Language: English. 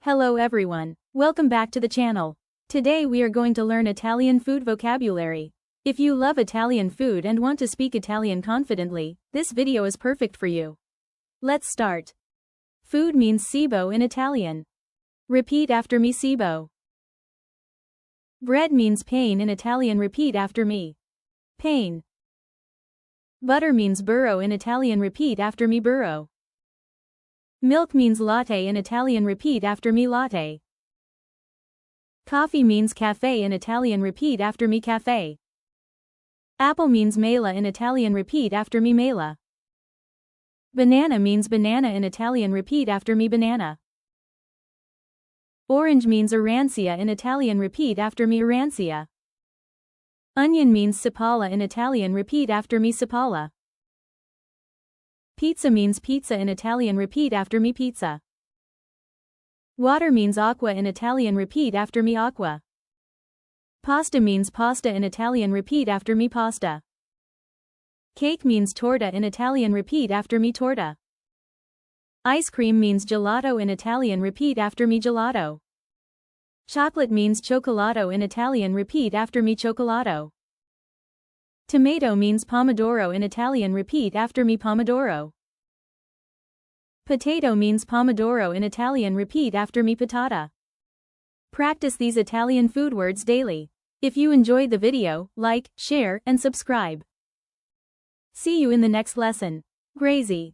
Hello everyone. Welcome back to the channel. Today we are going to learn Italian food vocabulary. If you love Italian food and want to speak Italian confidently, this video is perfect for you. Let's start. Food means cibo in Italian. Repeat after me, cibo. Bread means pain in Italian. Repeat after me. Pain. Butter means burro in Italian. Repeat after me, burro. Milk means latte in Italian. Repeat after me, latte. Coffee means cafe in Italian. Repeat after me, cafe. Apple means mela in Italian. Repeat after me, mela. Banana means banana in Italian. Repeat after me, banana. Orange means arancia in Italian. Repeat after me, arancia. Onion means cipolla in Italian. Repeat after me, cipolla. Pizza means pizza in Italian. Repeat after me, pizza. Water means acqua in Italian. Repeat after me, acqua. Pasta means pasta in Italian. Repeat after me, pasta. Cake means torta in Italian. Repeat after me, torta. Ice cream means gelato in Italian. Repeat after me, gelato. Chocolate means cioccolato in Italian. Repeat after me, cioccolato. Tomato means pomodoro in Italian. Repeat after me, pomodoro. Potato means pomodoro in Italian. Repeat after me, patata. Practice these Italian food words daily. If you enjoyed the video, like, share, and subscribe. See you in the next lesson. Grazie.